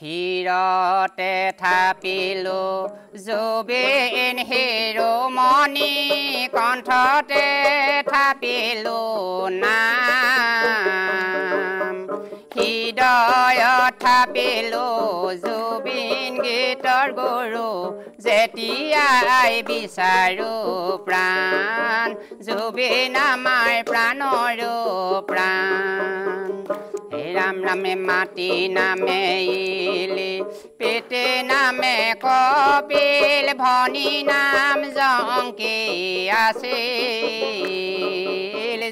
হিৰতে থাপিলো জুবিন শিৰোমণি কণ্ঠতে থাপিলো নাম হৃদয়ত থাপিলো জুবিন গীতৰ গুৰু যেতিয়াই বিচাৰো প্ৰাণ জুবিন আমাৰ প্ৰাণৰো প্ৰাণ ৰাম ৰামে মাটি নামে ইলি পেটে নামে কপিল ভনী নাম জংকী আছিল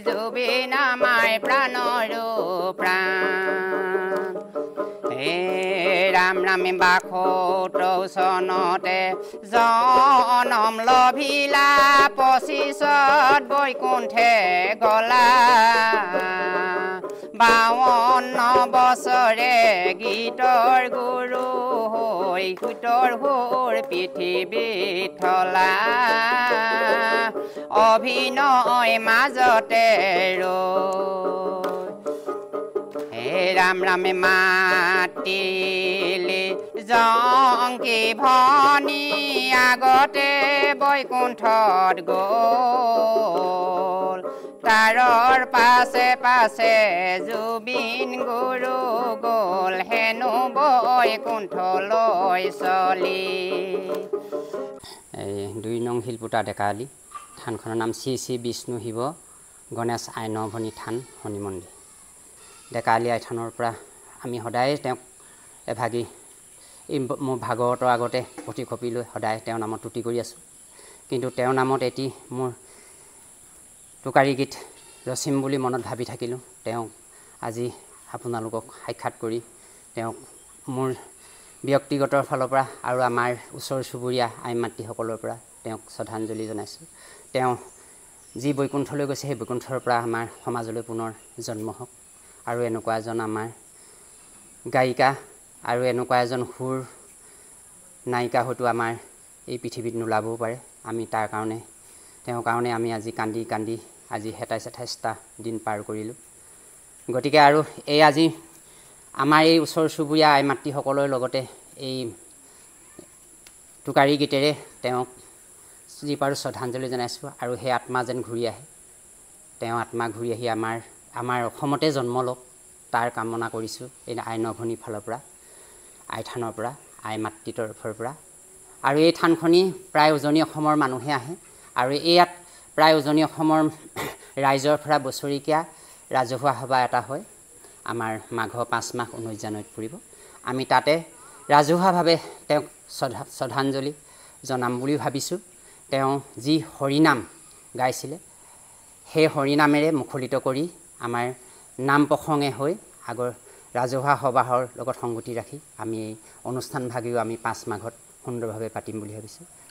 জুবিন আমাৰ প্ৰাণৰো প্ৰাণ ৰাম ৰামে ৭২ চনতে জনম লভিলা ২৫ত বৈকুণ্ঠে গলা ৫২ বছৰে গীতৰ গুৰু হৈ সুতৰ সুৰ পৃথিৱীত থলা অভিনয় মাজতে ৰাম ৰামে মাতিলে জংকী ভনী আগতে বৈকুণ্ঠত গ'ল তাৰৰ পাছে পাছে জুবিন গুৰু গ'ল হেনো বৈকুণ্ঠলৈ চলি ২ নং শিলপুটা ডেকাআলি থানখনৰ নাম শ্ৰী শ্ৰী বিষ্ণু শিৱ গণেশ আইনভনী থান শনি মন্দিৰ ডেকাআলি আইথানৰ পৰা আমি সদায় তেওঁক এভাগি এই মোৰ ভাগৱতৰ আগতে প্ৰতিকপি লৈ সদায় তেওঁৰ নামত তুতি কৰি আছোঁ কিন্তু তেওঁৰ নামত এটি মোৰ টোকাৰী গীত ৰচিম বুলি মনত ভাবি থাকিলোঁ তেওঁক আজি আপোনালোকক সাক্ষাৎ কৰি তেওঁক মোৰ ব্যক্তিগত ফালৰ পৰা আৰু আমাৰ ওচৰ চুবুৰীয়া আই মাতৃসকলৰ পৰা তেওঁক শ্ৰদ্ধাঞ্জলি জনাইছোঁ তেওঁ যি বৈকুণ্ঠলৈ গৈছে সেই বৈকুণ্ঠৰ পৰা আমাৰ সমাজলৈ পুনৰ জন্ম হওক আৰু এনেকুৱা এজন আমাৰ গায়িকা আৰু এনেকুৱা এজন সুৰ নায়িকা হয়তো আমাৰ এই পৃথিৱীত নোলাবও পাৰে আমি তাৰ কাৰণে তেওঁৰ কাৰণে আমি আজি কান্দি কান্দি আজি ২৭-২৮টা দিন পাৰ কৰিলোঁ গতিকে আৰু এই আজি আমাৰ এই ওচৰ চুবুৰীয়া আই মাতৃসকলৰ লগতে এই টোকাৰী গীতেৰে তেওঁক যি পাৰোঁ শ্ৰদ্ধাঞ্জলি জনাইছোঁ আৰু সেই আত্মা যেন ঘূৰি আহে তেওঁ আত্মা ঘূৰি আহি আমাৰ অসমতে জন্ম লওক তাৰ কামনা কৰিছোঁ এই আইনভনীৰ ফালৰ পৰা আই থানৰ পৰা আই মাতৃ তৰফৰ পৰা আৰু এই থানখনি প্ৰায় উজনি অসমৰ মানুহে আহে আৰু ইয়াত প্ৰায় উজনি অসমৰ ৰাইজৰ পৰা বছৰেকীয়া ৰাজহুৱা সভা এটা হয় আমাৰ মাঘ ৫ মাহ ১৯ জানুৱাৰীত পৰিব আমি তাতে ৰাজহুৱাভাৱে তেওঁক শ্ৰদ্ধাঞ্জলি জনাম বুলি ভাবিছোঁ তেওঁ যি হৰিনাম গাইছিলে সেই হৰিনামেৰে মুখৰিত কৰি আমাৰ নাম প্ৰসংগে হৈ আগৰ ৰাজহুৱা সভাৰ লগত সংগতি ৰাখি আমি এই অনুষ্ঠানভাগিও আমি ৫ মাঘত সুন্দৰভাৱে পাতিম বুলি ভাবিছোঁ